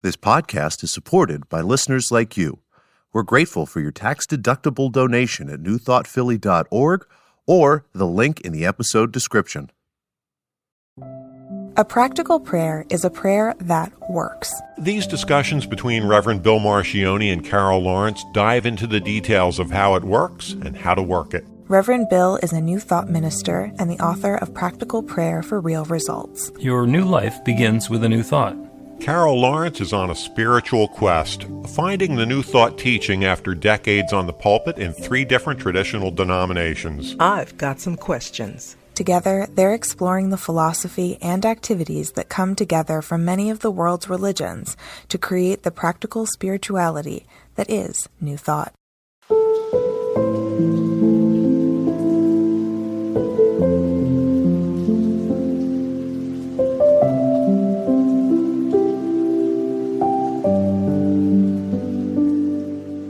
This podcast is supported by listeners like you. We're grateful for your tax-deductible donation at newthoughtphilly.org or the link in the episode description. A practical prayer is a prayer that works. These discussions between Reverend Bill Marchioni and Carol Lawrence dive into the details of how it works and how to work it. Reverend Bill is a New Thought minister and the author of Practical Prayer for Real Results. Your new life begins with a new thought. Carol Lawrence is on a spiritual quest, finding the New Thought teaching after decades on the pulpit in 3 different traditional denominations. I've got some questions. Together, they're exploring the philosophy and activities that come together from many of the world's religions to create the practical spirituality that is New Thought.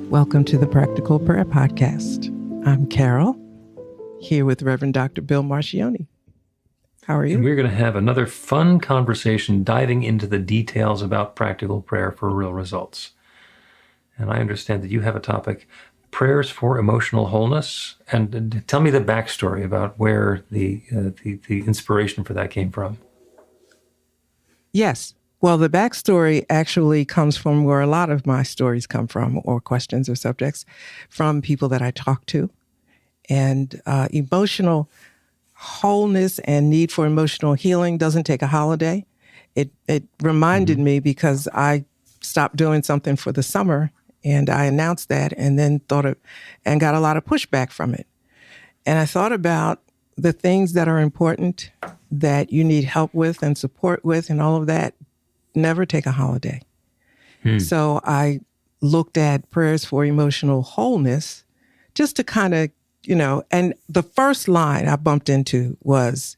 Welcome to the Practical Prayer Podcast. I'm Carol, here with Reverend Dr. Bill Marchioni. How are you? And we're going to have another fun conversation diving into the details about practical prayer for real results. And I understand that you have a topic, prayers for emotional wholeness. And tell me the backstory about where the inspiration for that came from. Yes. Well, the backstory actually comes from where a lot of my stories come from, or questions or subjects, from people that I talk to. And emotional wholeness and need for emotional healing doesn't take a holiday. It reminded me because I stopped doing something for the summer, and I announced that, and then and got a lot of pushback from it. And I thought about the things that are important that you need help with and support with, and all of that never take a holiday. So I looked at prayers for emotional wholeness just to kind of, and the first line I bumped into was,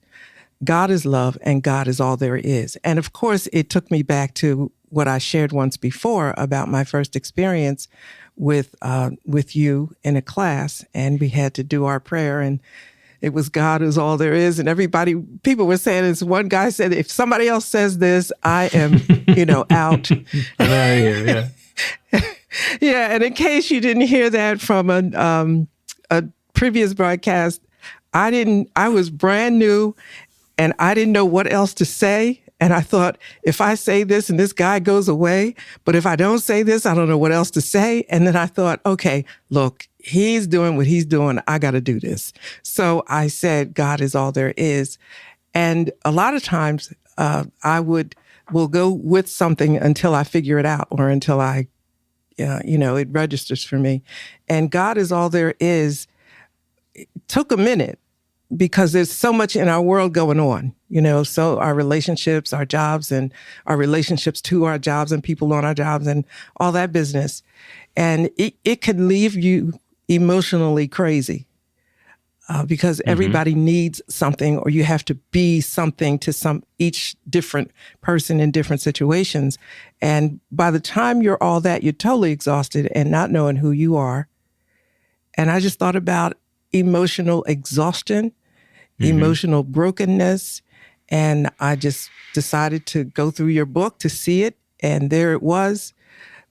God is love and God is all there is. And of course, it took me back to what I shared once before about my first experience with you in a class, and we had to do our prayer, and it was God is all there is. And people were saying this. One guy said, if somebody else says this, I am, out. I'm out of here, yeah. Yeah. And in case you didn't hear that from a previous broadcast, I was brand new and I didn't know what else to say. And I thought, if I say this and this guy goes away, but if I don't say this, I don't know what else to say. And then I thought, okay, look, he's doing what he's doing. I got to do this. So I said, God is all there is. And a lot of times will go with something until I figure it out, or until it registers for me. And God is all there is. It took a minute because there's so much in our world going on, so our relationships, our jobs, and our relationships to our jobs and people on our jobs and all that business. And it can leave you emotionally crazy because everybody needs something, or you have to be something to each different person in different situations. And by the time you're all that, you're totally exhausted and not knowing who you are. And I just thought about emotional exhaustion, emotional brokenness. And I just decided to go through your book to see it. And there it was.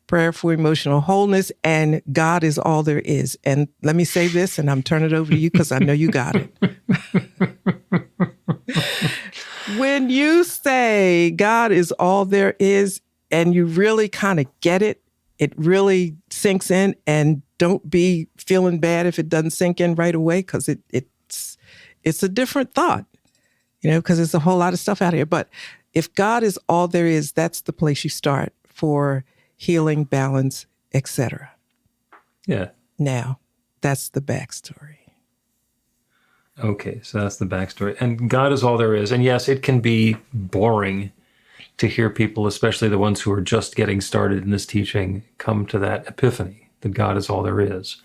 Prayer for emotional wholeness, and God is all there is. And let me say this, and I'm turning it over to you because I know you got it. When you say God is all there is, and you really kind of get it, it really sinks in. And don't be feeling bad if it doesn't sink in right away, because it's a different thought, because there's a whole lot of stuff out here. But if God is all there is, that's the place you start for healing, balance, etc. Yeah. Now, that's the backstory. Okay, so that's the backstory. And God is all there is. And yes, it can be boring to hear people, especially the ones who are just getting started in this teaching, come to that epiphany that God is all there is,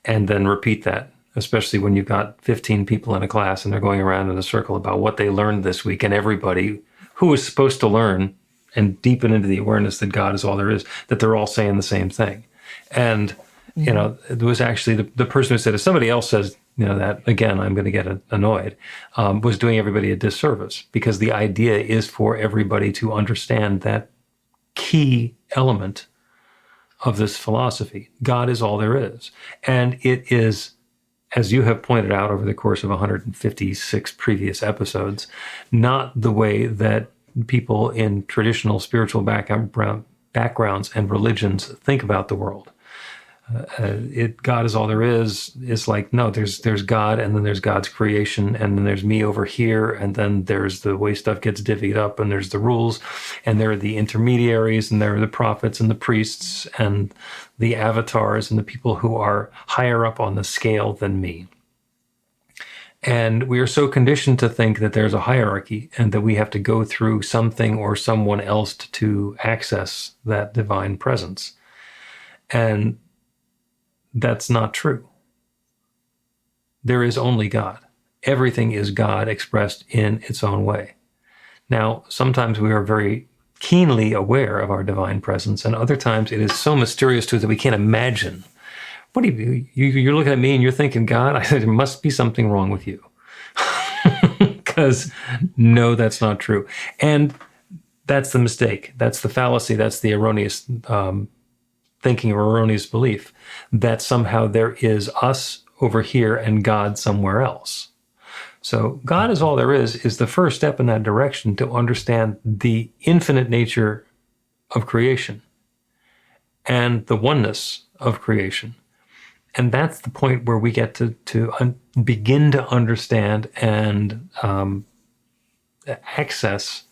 and then repeat that, especially when you've got 15 people in a class and they're going around in a circle about what they learned this week, and everybody who is supposed to learn and deepen into the awareness that God is all there is, that they're all saying the same thing. And, it was actually the person who said, if somebody else says, that, again, I'm going to get annoyed, was doing everybody a disservice, because the idea is for everybody to understand that key element of this philosophy. God is all there is. And it is, as you have pointed out over the course of 156 previous episodes, not the way that people in traditional spiritual backgrounds and religions think about the world. God is all there is like, no, there's God, and then there's God's creation, and then there's me over here, and then there's the way stuff gets divvied up, and there's the rules, and there are the intermediaries, and there are the prophets and the priests and the avatars and the people who are higher up on the scale than me. And we are so conditioned to think that there's a hierarchy and that we have to go through something or someone else to access that divine presence. And that's not true. There is only God. Everything is God expressed in its own way. Now, sometimes we are very keenly aware of our divine presence, and other times it is so mysterious to us that we can't imagine. What do you're looking at me and you're thinking, God, I said, there must be something wrong with you. Because no, that's not true. And that's the mistake. That's the fallacy. That's the erroneous thinking or erroneous belief that somehow there is us over here and God somewhere else. So God is all there is the first step in that direction to understand the infinite nature of creation and the oneness of creation. And that's the point where we get to begin to understand and access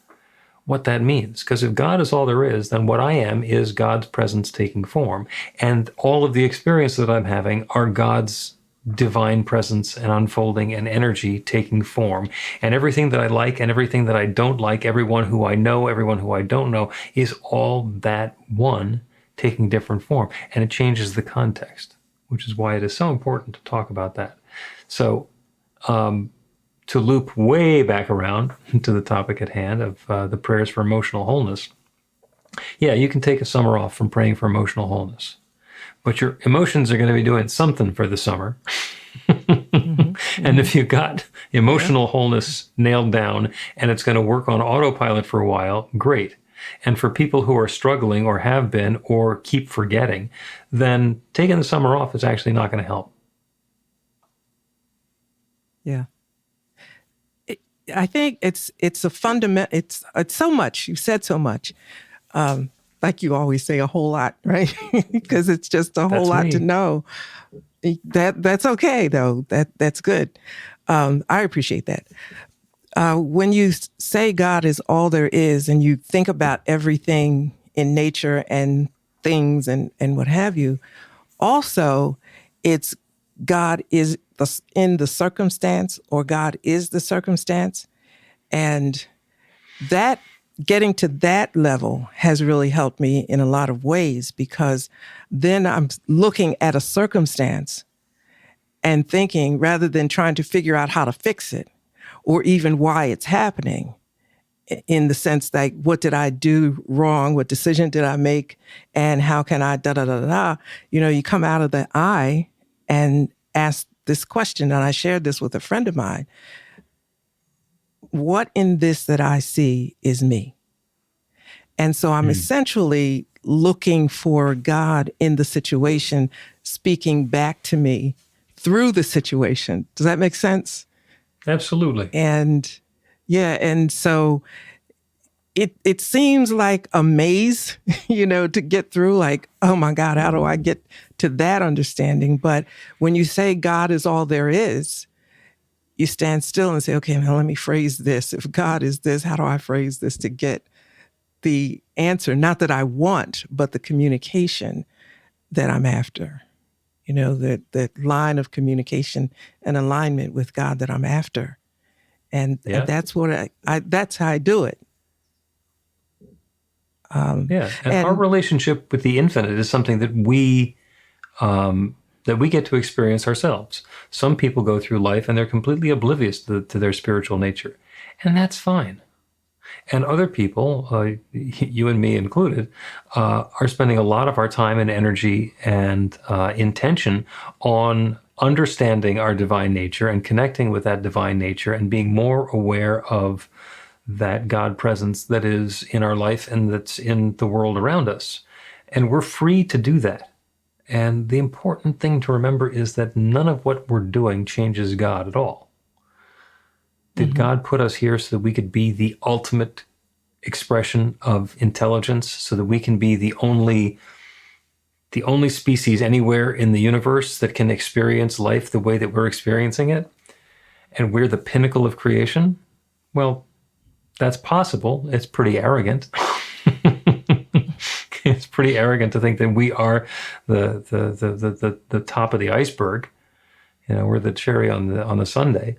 what that means. Because if God is all there is, then what I am is God's presence taking form. And all of the experiences that I'm having are God's divine presence and unfolding and energy taking form. And everything that I like and everything that I don't like, everyone who I know, everyone who I don't know, is all that one taking different form. And it changes the context, which is why it is so important to talk about that. So, to loop way back around to the topic at hand of the prayers for emotional wholeness, yeah, you can take a summer off from praying for emotional wholeness, but your emotions are going to be doing something for the summer. And if you got emotional wholeness nailed down and it's going to work on autopilot for a while, great. And for people who are struggling or have been or keep forgetting, then taking the summer off is actually not going to help. Yeah. I think it's a fundamental, it's so much, you said so much. Like you always say, a whole lot, right? Because it's just a whole lot to know. That's okay though. That's good. I appreciate that. When you say God is all there is and you think about everything in nature and things and what have you, also it's God is in the circumstance, or God is the circumstance. And that getting to that level has really helped me in a lot of ways, because then I'm looking at a circumstance and thinking, rather than trying to figure out how to fix it or even why it's happening, in the sense like, what did I do wrong? What decision did I make? And how can I you come out of the I and ask this question. And I shared this with a friend of mine. What in this that I see is me? And so I'm essentially looking for God in the situation, speaking back to me through the situation. Does that make sense? Absolutely. And yeah, and so it seems like a maze, to get through, like, oh my God, how do I get to that understanding? But when you say God is all there is, you stand still and say, okay, now let me phrase this. If God is this, how do I phrase this to get the answer? Not that I want, but the communication that I'm after. That line of communication and alignment with God that I'm after. And that's what that's how I do it. And our relationship with the infinite is something that we get to experience ourselves. Some people go through life and they're completely oblivious to their spiritual nature, and that's fine. And other people, you and me included, are spending a lot of our time and energy and intention on understanding our divine nature and connecting with that divine nature and being more aware of that God presence that is in our life and that's in the world around us. And we're free to do that. And the important thing to remember is that none of what we're doing changes God at all. Did God put us here so that we could be the ultimate expression of intelligence, so that we can be the only species anywhere in the universe that can experience life the way that we're experiencing it, and we're the pinnacle of creation? Well, that's possible. It's pretty arrogant. It's pretty arrogant to think that we are the top of the iceberg. We're the cherry on the sundae.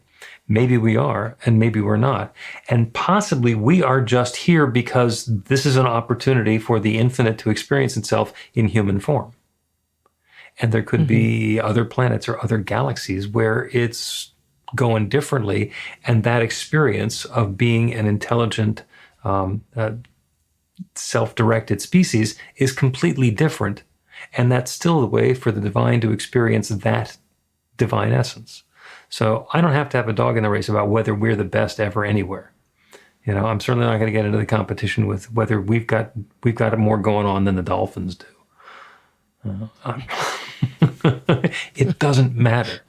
Maybe we are, and maybe we're not. And possibly we are just here because this is an opportunity for the infinite to experience itself in human form. And there could be other planets or other galaxies where it's going differently, and that experience of being an intelligent, self-directed species is completely different. And that's still the way for the divine to experience that divine essence. So I don't have to have a dog in the race about whether we're the best ever anywhere. I'm certainly not going to get into the competition with whether we've got more going on than the dolphins do. It doesn't matter.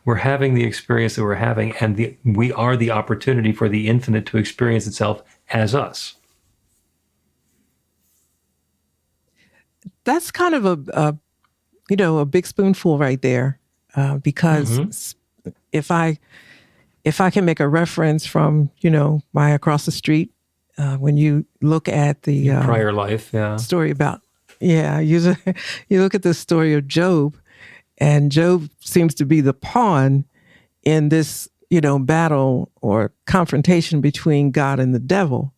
We're having the experience that we're having, and we are the opportunity for the infinite to experience itself as us. That's kind of a big spoonful right there, because if I can make a reference from my across the street, when you look at the prior life, story about you look at the story of Job, and Job seems to be the pawn in this battle or confrontation between God and the devil,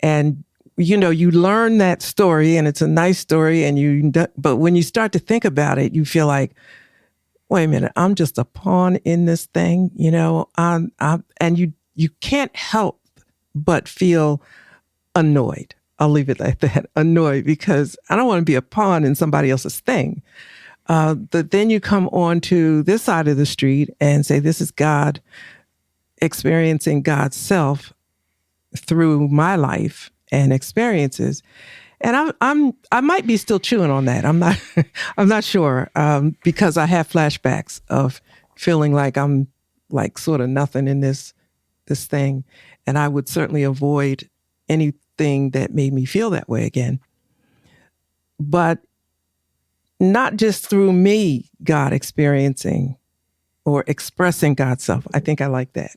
and you learn that story, and it's a nice story, but when you start to think about it, you feel like, wait a minute, I'm just a pawn in this thing, and you can't help but feel annoyed. I'll leave it like that, annoyed, because I don't want to be a pawn in somebody else's thing. But then you come on to this side of the street and say, this is God experiencing God's self through my life and experiences. And I might be still chewing on that. I'm not sure, because I have flashbacks of feeling like I'm like sort of nothing in this thing. And I would certainly avoid anything that made me feel that way again. But not just through me, God experiencing or expressing God's self. I think I like that.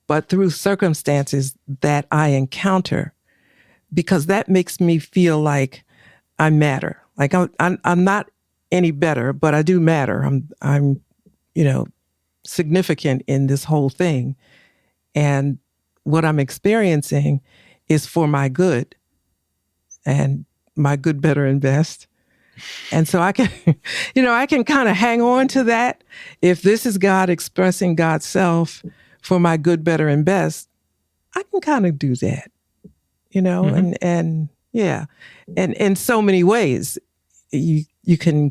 But through circumstances that I encounter, because that makes me feel like I matter. Like I'm not any better, but I do matter. I'm significant in this whole thing. And what I'm experiencing is for my good and my good, better, and best. And so I can, I can kind of hang on to that. If this is God expressing God's self for my good, better, and best, I can kind of do that, and in so many ways, you can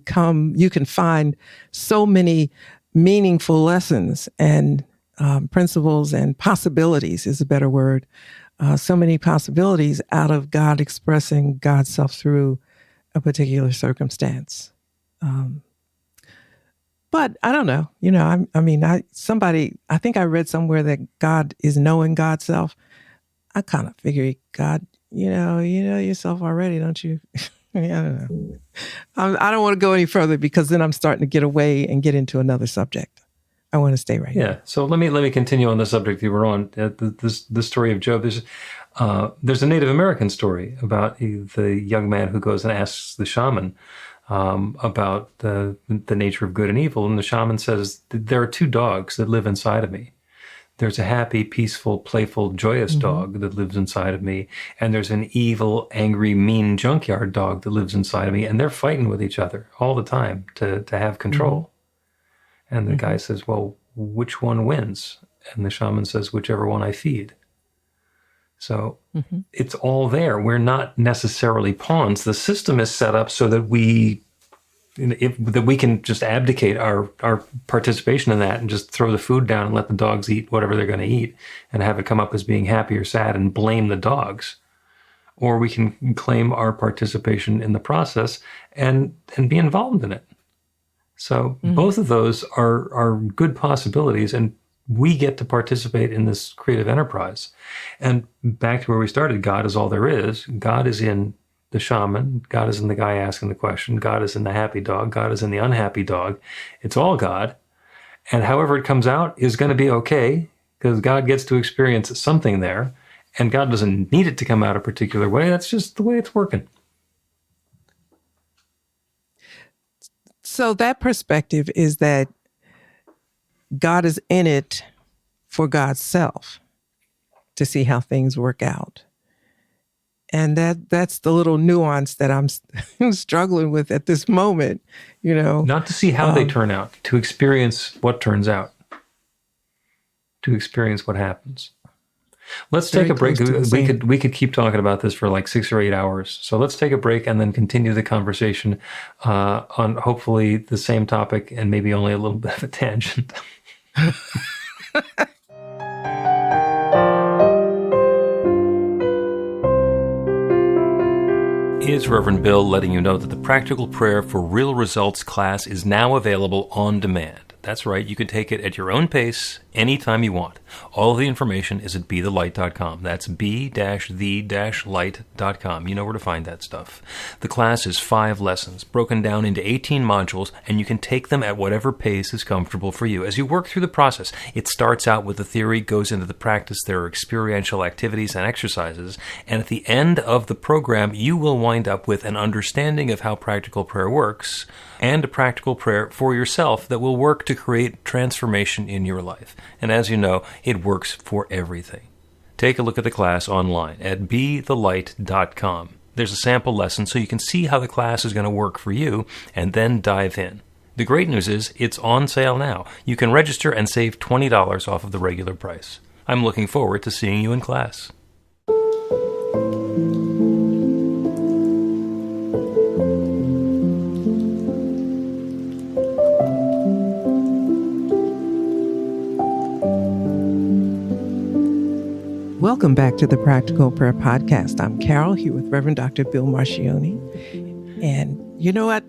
find so many meaningful lessons and principles and possibilities is a better word. So many possibilities out of God expressing God's self through a particular circumstance. But I don't know, I think I read somewhere that God is knowing God's self. I kind of figure, God, you know yourself already, don't you? I don't know. I don't want to go any further because then I'm starting to get away and get into another subject. I want to stay right here. So let me continue on the subject you were on. The story of Job. There's a Native American story about the young man who goes and asks the shaman about the nature of good and evil, and the shaman says, there are two dogs that live inside of me. There's a happy, peaceful, playful, joyous dog that lives inside of me, and there's an evil, angry, mean junkyard dog that lives inside of me, and they're fighting with each other all the time to have control. And the guy says, well, which one wins? And the shaman says, whichever one I feed. So it's all there. We're not necessarily pawns. The system is set up so that we that we can just abdicate our participation in that and just throw the food down and let the dogs eat whatever they're going to eat and have it come up as being happy or sad and blame the dogs. Or we can claim our participation in the process and be involved in it. So both of those are good possibilities, and we get to participate in this creative enterprise. And back to where we started, God is all there is. God is in the shaman. God is in the guy asking the question. God is in the happy dog. God is in the unhappy dog. It's all God. And however it comes out is going to be okay, because God gets to experience something there. And God doesn't need it to come out a particular way. That's just the way it's working. So that perspective is that God is in it for God's self to see how things work out. And that's the little nuance that I'm struggling with at this moment, Not to see how they turn out, to experience what turns out, to experience what happens. Let's take a break. We could keep talking about this for like 6 or 8 hours. So let's take a break and then continue the conversation on hopefully the same topic and maybe only a little bit of a tangent. It's Reverend Bill letting you know that the Practical Prayer for Real Results class is now available on demand. That's right, you can take it at your own pace, anytime you want. All of the information is at bethelight.com. That's b-the-light.com. You know where to find that stuff. The class is 5 lessons, broken down into 18 modules, and you can take them at whatever pace is comfortable for you. As you work through the process, it starts out with the theory, goes into the practice, there are experiential activities and exercises, and at the end of the program, you will wind up with an understanding of how practical prayer works, and a practical prayer for yourself that will work to create transformation in your life. And as you know, it works for everything. Take a look at the class online at bethelight.com. There's a sample lesson so you can see how the class is going to work for you, and then dive in. The great news is it's on sale now. You can register and save $20 off of the regular price. I'm looking forward to seeing you in class. Welcome back to the Practical Prayer Podcast. I'm Carol, here with Reverend Dr. Bill Marcioni. And you know what?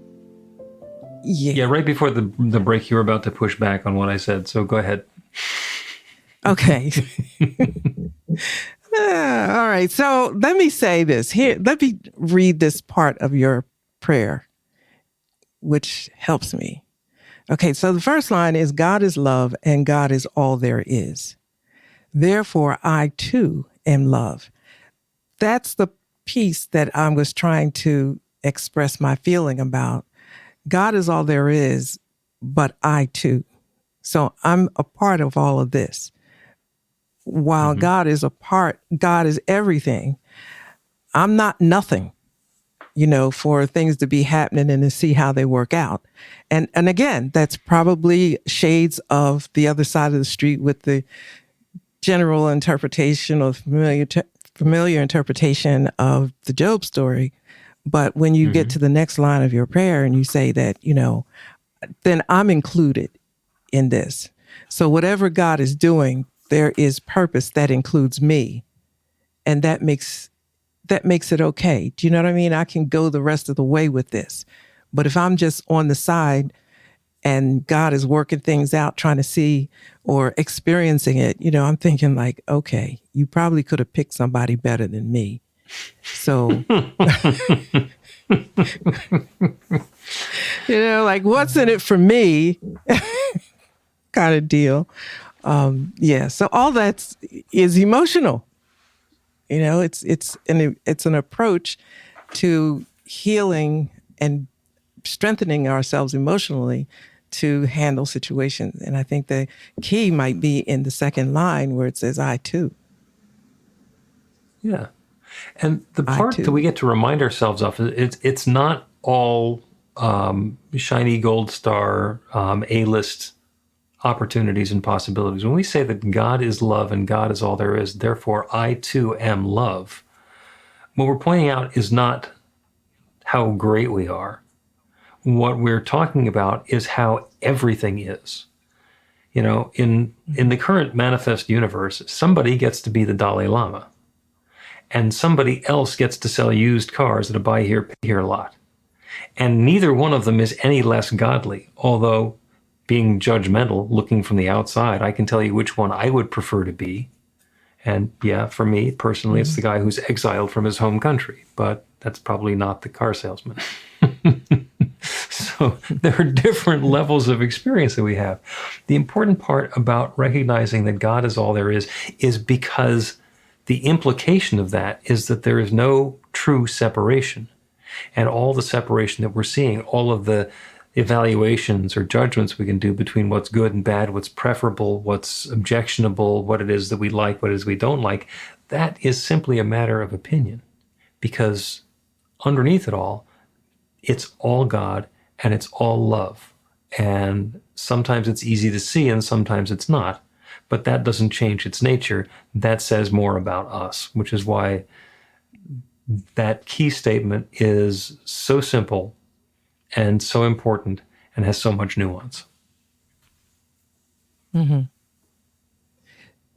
Yeah, right before the break, you were about to push back on what I said, so go ahead. Okay. All right. So let me say this. Here, let me read this part of your prayer, which helps me. Okay, so the first line is, God is love and God is all there is. Therefore, I too am love. That's the piece that I was trying to express my feeling about. God is all there is, but I too. So I'm a part of all of this. While God is a part, God is everything. I'm not nothing, for things to be happening and to see how they work out. And again, that's probably shades of the other side of the street with the general interpretation or familiar interpretation of the Job story. But when you get to the next line of your prayer and you say that, then I'm included in this. So whatever God is doing, there is purpose that includes me. And that makes it okay. Do you know what I mean? I can go the rest of the way with this. But if I'm just on the side and God is working things out, trying to see or experiencing it, I'm thinking like, okay, you probably could have picked somebody better than me. So, like what's in it for me kind of deal. So all that is emotional. It's an approach to healing and strengthening ourselves emotionally to handle situations. And I think the key might be in the second line where it says, I too. Yeah. And the part that we get to remind ourselves of, it's not all shiny gold star, A-list opportunities and possibilities. When we say that God is love and God is all there is, therefore I too am love, what we're pointing out is not how great we are. what we're talking about is how everything is. You know, in the current manifest universe, somebody gets to be the Dalai Lama, and somebody else gets to sell used cars at a buy here, pay here lot. And neither one of them is any less godly, although being judgmental, looking from the outside, I can tell you which one I would prefer to be. And yeah, for me personally, it's the guy who's exiled from his home country, but that's probably not the car salesman. So there are different levels of experience that we have. The important part about recognizing that God is all there is because the implication of that is that there is no true separation. And all the separation that we're seeing, all of the evaluations or judgments we can do between what's good and bad, what's preferable, what's objectionable, what it is that we like, what it is we don't like, that is simply a matter of opinion. Because underneath it all, it's all God and it's all love. And sometimes it's easy to see and sometimes it's not. But that doesn't change its nature. That says more about us, which is why that key statement is so simple and so important and has so much nuance. Mm-hmm.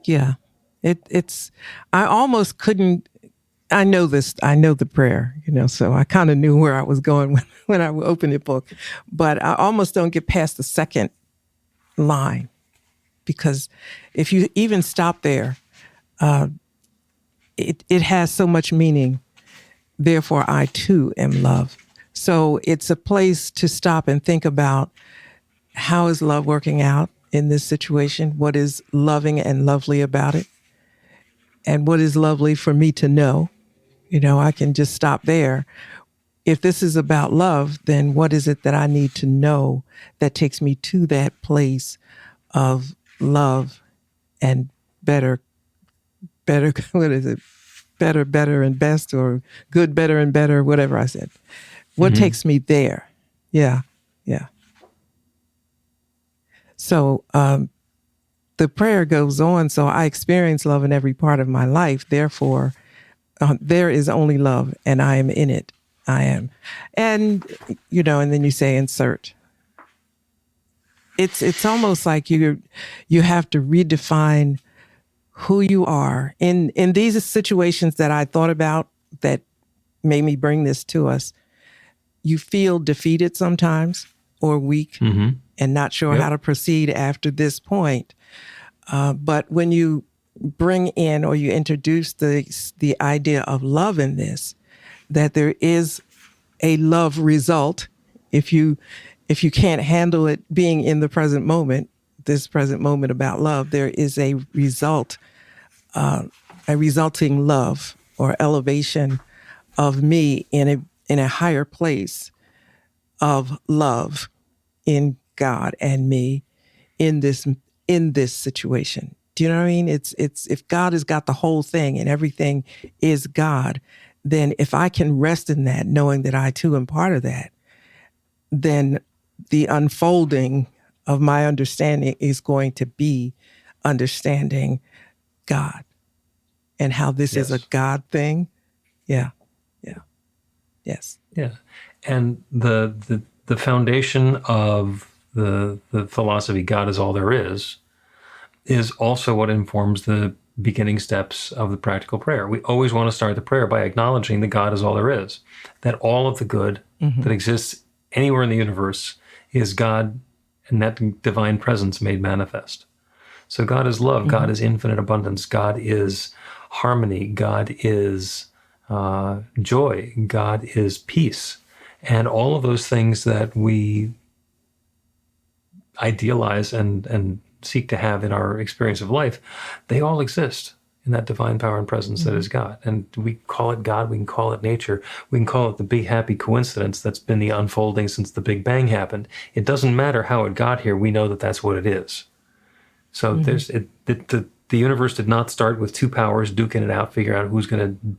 Yeah. It's, I almost couldn't, I know the prayer, so I kind of knew where I was going when I opened the book, but I almost don't get past the second line, because if you even stop there, it has so much meaning. Therefore, I too am love. So it's a place to stop and think about, how is love working out in this situation? What is loving and lovely about it? And what is lovely for me to know? I can just stop there. If this is about love, then what is it that I need to know that takes me to that place of love and better, what is it? Better, and best, or good, better, and better, whatever I said. What takes me there? Yeah. So the prayer goes on. So I experience love in every part of my life. Therefore, there is only love, and I am in it. I am. And, and then you say insert. It's almost like you have to redefine who you are. In these situations that I thought about that made me bring this to us, you feel defeated sometimes or weak and not sure how to proceed after this point. But when you bring in or you introduce the idea of love in this, that there is a love result. If you can't handle it being in the present moment, this present moment about love, there is a result, a resulting love or elevation of me in a higher place of love in God and me in this situation. Do you know what I mean? It's if God has got the whole thing and everything is God, then if I can rest in that, knowing that I too am part of that, then the unfolding of my understanding is going to be understanding God and how this is a God thing. Yeah. Yes. Yeah. And the foundation of the philosophy, God is all there is also what informs the beginning steps of the practical prayer. We always want to start the prayer by acknowledging that God is all there is, that all of the good that exists anywhere in the universe is God and that divine presence made manifest. So God is love, God is infinite abundance, God is harmony, God is joy, God is peace. And all of those things that we idealize and seek to have in our experience of life, they all exist in that divine power and presence that is God. And we call it God, we can call it nature, we can call it the big happy coincidence that's been the unfolding since the Big Bang happened. It doesn't matter how it got here, we know that that's what it is. So the universe did not start with two powers duking it out, figure out who's going to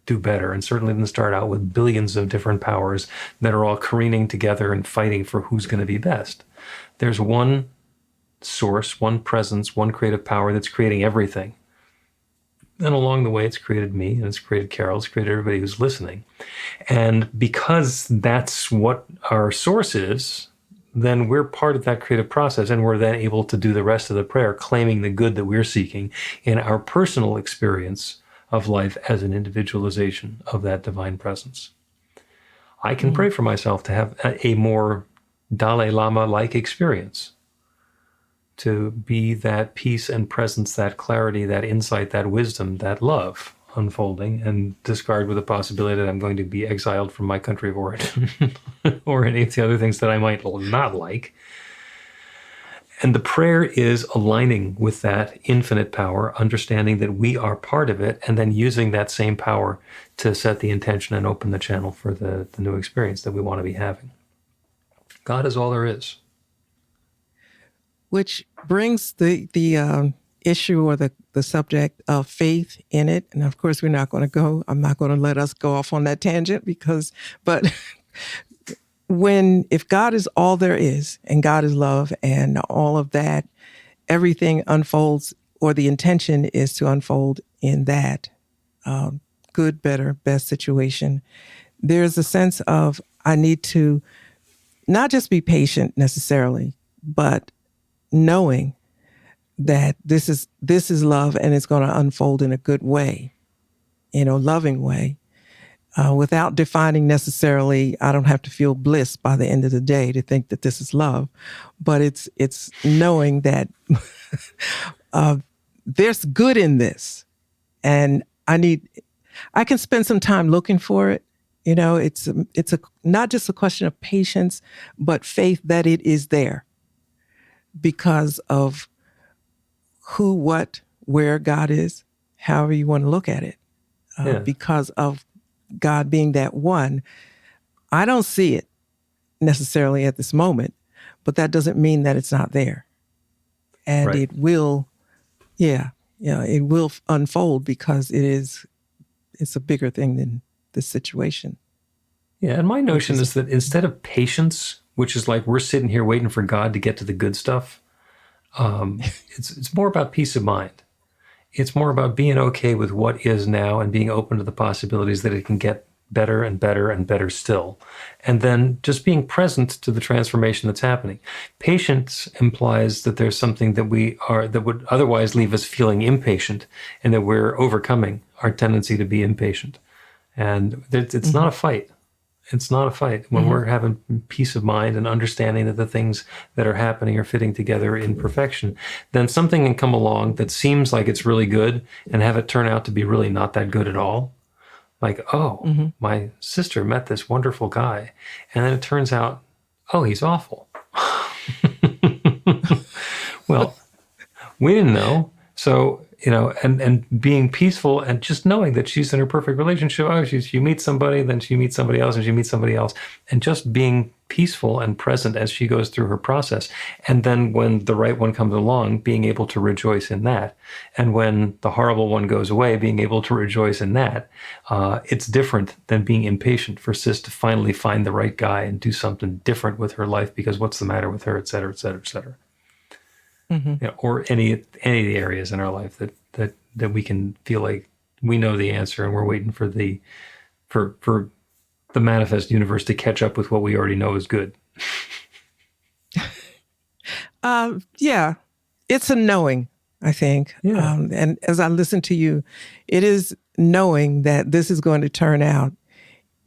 do better, and certainly didn't start out with billions of different powers that are all careening together and fighting for who's going to be best. There's one source, one presence, one creative power that's creating everything. And along the way, it's created me, and it's created Carol, it's created everybody who's listening. And because that's what our source is, then we're part of that creative process, and we're then able to do the rest of the prayer, claiming the good that we're seeking in our personal experience of life as an individualization of that divine presence. I can pray for myself to have a more Dalai Lama-like experience, to be that peace and presence, that clarity, that insight, that wisdom, that love unfolding, and discard with the possibility that I'm going to be exiled from my country of origin or any of the other things that I might not like. And the prayer is aligning with that infinite power, understanding that we are part of it, and then using that same power to set the intention and open the channel for the new experience that we want to be having. God is all there is. Which brings the issue or the subject of faith in it. And of course, I'm not going to let us go off on that tangent but if God is all there is, and God is love, and all of that, everything unfolds, or the intention is to unfold in that good, better, best situation. There's a sense of, I need to not just be patient necessarily, but knowing that this is love, and it's going to unfold in a good way, loving way, without defining necessarily. I don't have to feel bliss by the end of the day to think that this is love, but it's knowing that there's good in this, and I can spend some time looking for it. It's not just a question of patience, but faith that it is there because of who, what, where God is, however you want to look at it. Because of God being that one, I don't see it necessarily at this moment, but that doesn't mean that it's not there. And right. It will, it will unfold because it's a bigger thing than this situation. Yeah, and my notion is that instead of patience, which is like we're sitting here waiting for God to get to the good stuff, it's more about peace of mind. It's more about being okay with what is now and being open to the possibilities that it can get better and better and better still. And then just being present to the transformation that's happening. Patience implies that there's something that would otherwise leave us feeling impatient, and that we're overcoming our tendency to be impatient. And it's not a fight. It's not a fight. When we're having peace of mind and understanding that the things that are happening are fitting together in perfection, then something can come along that seems like it's really good and have it turn out to be really not that good at all. Like, my sister met this wonderful guy, and then it turns out, he's awful. Well, we didn't know. So, and being peaceful and just knowing that she's in her perfect relationship. She meets somebody, then she meets somebody else, and she meets somebody else. And just being peaceful and present as she goes through her process. And then when the right one comes along, being able to rejoice in that. And when the horrible one goes away, being able to rejoice in that. It's different than being impatient for Sis to finally find the right guy and do something different with her life because what's the matter with her, et cetera, et cetera, et cetera. Or any of the areas in our life that we can feel like we know the answer and we're waiting for the manifest universe to catch up with what we already know is good. It's a knowing, I think. Yeah. And as I listen to you, it is knowing that this is going to turn out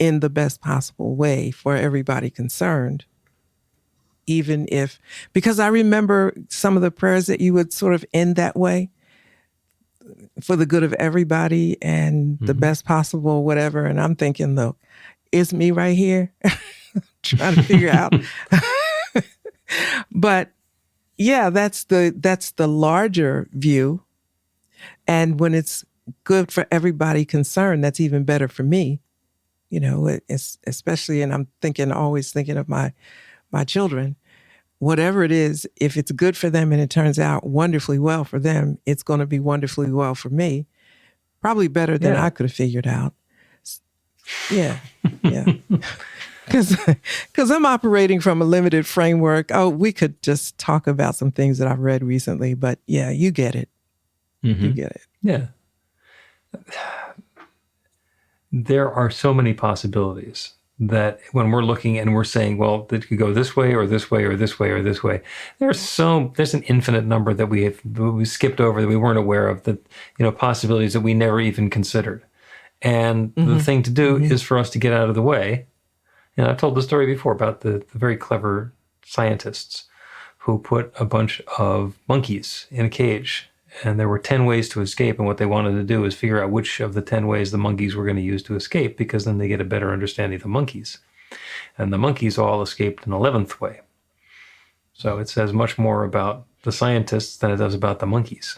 in the best possible way for everybody concerned. Because I remember some of the prayers that you would sort of end that way, for the good of everybody and the best possible whatever. And I'm thinking, look, it's me right here trying to figure out. But yeah, that's the larger view. And when it's good for everybody concerned, that's even better for me. It's especially, and I'm always thinking of my children. Whatever it is, if it's good for them and it turns out wonderfully well for them, it's going to be wonderfully well for me. Probably better than I could have figured out. Yeah. Because I'm operating from a limited framework. We could just talk about some things that I've read recently, but yeah, you get it. You get it. Yeah. there are so many possibilities that when we're looking and we're saying, well, it could go this way or this way or this way or this way, there's an infinite number that we skipped over, that we weren't aware of, that, possibilities that we never even considered. And the thing to do is for us to get out of the way. And I've told the story before about the very clever scientists who put a bunch of monkeys in a cage, and there were 10 ways to escape. And what they wanted to do is figure out which of the 10 ways the monkeys were going to use to escape, because then they get a better understanding of the monkeys. And the monkeys all escaped an 11th way. So it says much more about the scientists than it does about the monkeys.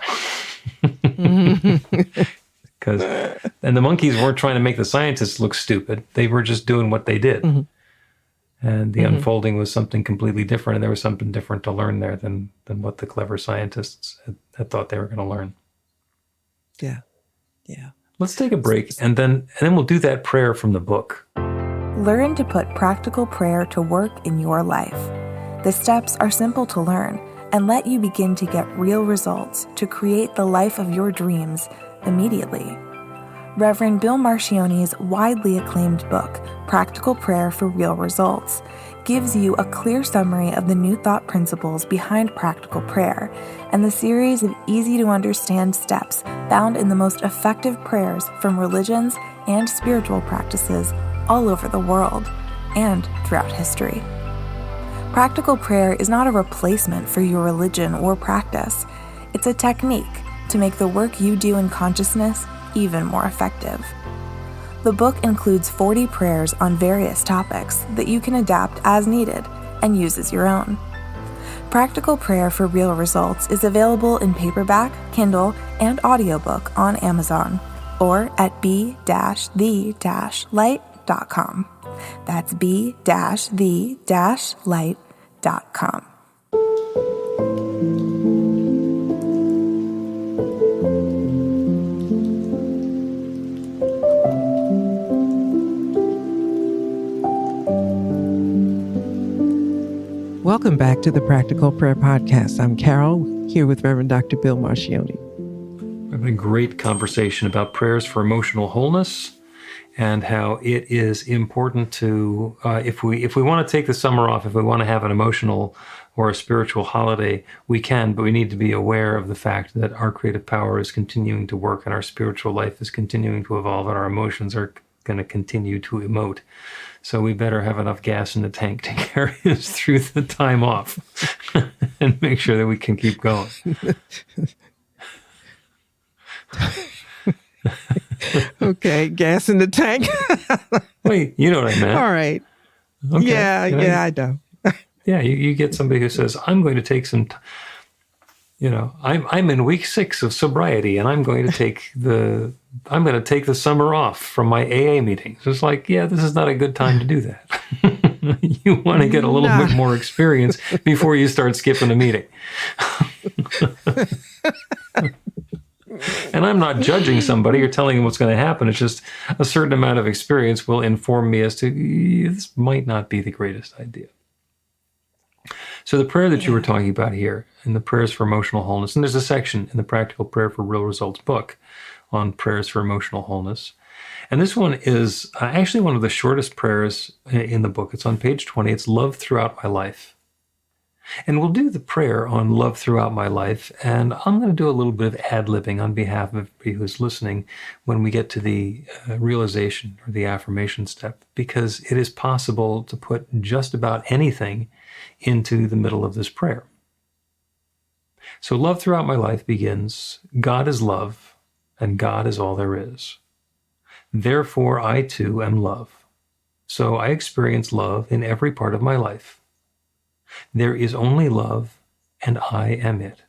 And the monkeys weren't trying to make the scientists look stupid. They were just doing what they did. And the unfolding was something completely different, and there was something different to learn there than what the clever scientists had thought they were going to learn. Yeah. Let's take a break, and then we'll do that prayer from the book. Learn to put practical prayer to work in your life. The steps are simple to learn and let you begin to get real results to create the life of your dreams immediately. Reverend Bill Marcione's widely acclaimed book, Practical Prayer for Real Results, gives you a clear summary of the New Thought principles behind practical prayer and the series of easy-to-understand steps found in the most effective prayers from religions and spiritual practices all over the world and throughout history. Practical prayer is not a replacement for your religion or practice. It's a technique to make the work you do in consciousness even more effective. The book includes 40 prayers on various topics that you can adapt as needed and use as your own. Practical Prayer for Real Results is available in paperback, Kindle, and audiobook on Amazon or at b-the-light.com. That's b-the-light.com. Welcome back to the Practical Prayer Podcast. I'm Carol, here with Reverend Dr. Bill Marcione. We're having a great conversation about prayers for emotional wholeness and how it is important to, if we want to take the summer off, if we want to have an emotional or a spiritual holiday, we can, but we need to be aware of the fact that our creative power is continuing to work and our spiritual life is continuing to evolve and our emotions are going to continue to emote. So we better have enough gas in the tank to carry us through the time off and make sure that we can keep going. Okay, gas in the tank. Wait, you know what I meant. All right. Okay. Yeah, I know. Yeah, you get somebody who says, I'm going to take some, I'm in week 6 of sobriety and I'm going to take the summer off from my AA meetings. It's like, yeah, this is not a good time to do that. You want to get a little bit more experience before you start skipping a meeting. And I'm not judging somebody or telling them what's going to happen. It's just a certain amount of experience will inform me as to this might not be the greatest idea. So the prayer that you were talking about here in the prayers for emotional wholeness, and there's a section in the Practical Prayer for Real Results book on prayers for emotional wholeness. And this one is actually one of the shortest prayers in the book. It's on page 20. It's love throughout my life. And we'll do the prayer on love throughout my life. And I'm going to do a little bit of ad-libbing on behalf of everybody who's listening when we get to the realization or the affirmation step, because it is possible to put just about anything into the middle of this prayer. So love throughout my life begins, God is love, and God is all there is. Therefore, I too am love. So I experience love in every part of my life. There is only love, and I am it.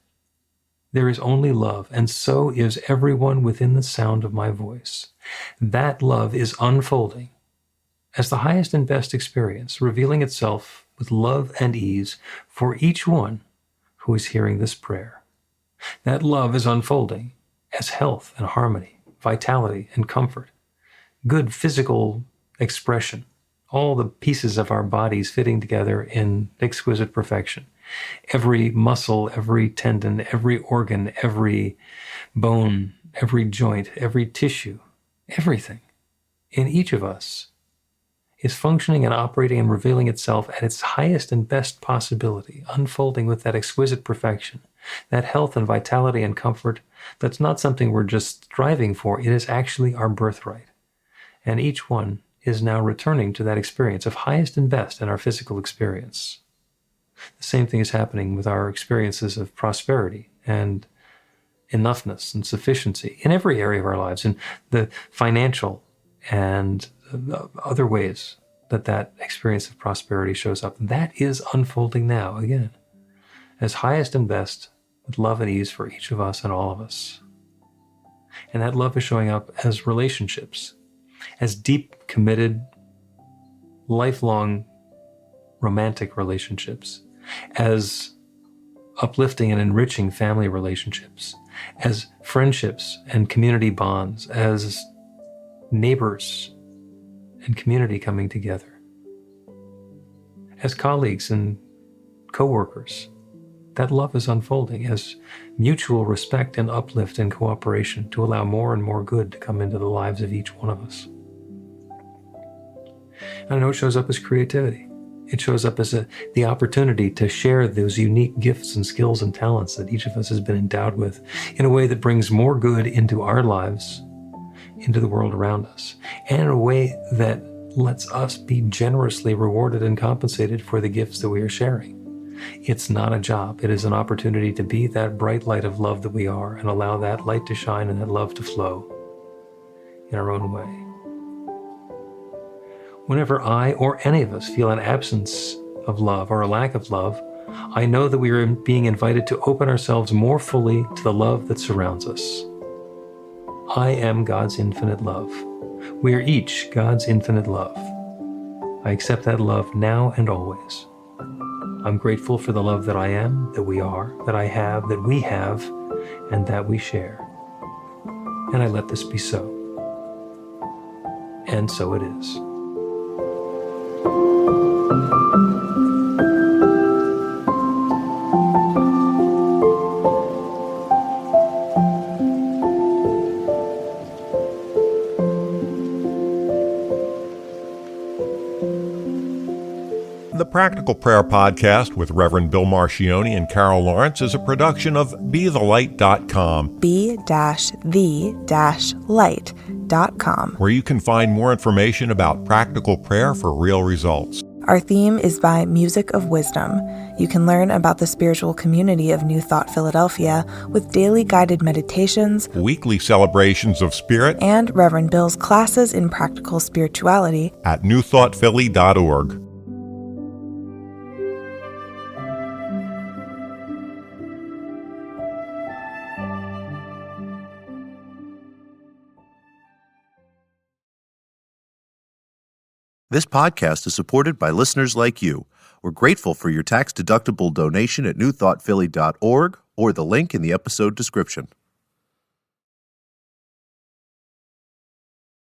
There is only love, and so is everyone within the sound of my voice. That love is unfolding as the highest and best experience, revealing itself with love and ease for each one who is hearing this prayer. That love is unfolding as health and harmony, vitality and comfort, good physical expression, all the pieces of our bodies fitting together in exquisite perfection. Every muscle, every tendon, every organ, every bone every joint, every tissue, everything in each of us is functioning and operating and revealing itself at its highest and best possibility, unfolding with that exquisite perfection, that health and vitality and comfort. That's not something we're just striving for. It is actually our birthright. And each one is now returning to that experience of highest and best in our physical experience. The same thing is happening with our experiences of prosperity and enoughness and sufficiency in every area of our lives, in the financial and other ways that experience of prosperity shows up. That is unfolding now, again, as highest and best, with love and ease for each of us and all of us. And that love is showing up as relationships, as deep, committed, lifelong romantic relationships, as uplifting and enriching family relationships, as friendships and community bonds, as neighbors and community coming together, as colleagues and co-workers. That love is unfolding as mutual respect and uplift and cooperation to allow more and more good to come into the lives of each one of us. And I know it shows up as creativity. It shows up as the opportunity to share those unique gifts and skills and talents that each of us has been endowed with in a way that brings more good into our lives, into the world around us, and in a way that lets us be generously rewarded and compensated for the gifts that we are sharing. It's not a job. It is an opportunity to be that bright light of love that we are and allow that light to shine and that love to flow in our own way. Whenever I or any of us feel an absence of love or a lack of love, I know that we are being invited to open ourselves more fully to the love that surrounds us. I am God's infinite love. We are each God's infinite love. I accept that love now and always. I'm grateful for the love that I am, that we are, that I have, that we have, and that we share. And I let this be so. And so it is. The Practical Prayer Podcast with Reverend Bill Marcioni and Carol Lawrence is a production of BeTheLight.com. be-the-light.com, where you can find more information about practical prayer for real results. Our theme is by Music of Wisdom. You can learn about the spiritual community of New Thought Philadelphia with daily guided meditations, Weekly celebrations of spirit, and Reverend Bill's classes in practical spirituality at newthoughtphilly.org. This podcast is supported by listeners like you. We're grateful for your tax-deductible donation at newthoughtphilly.org or the link in the episode description.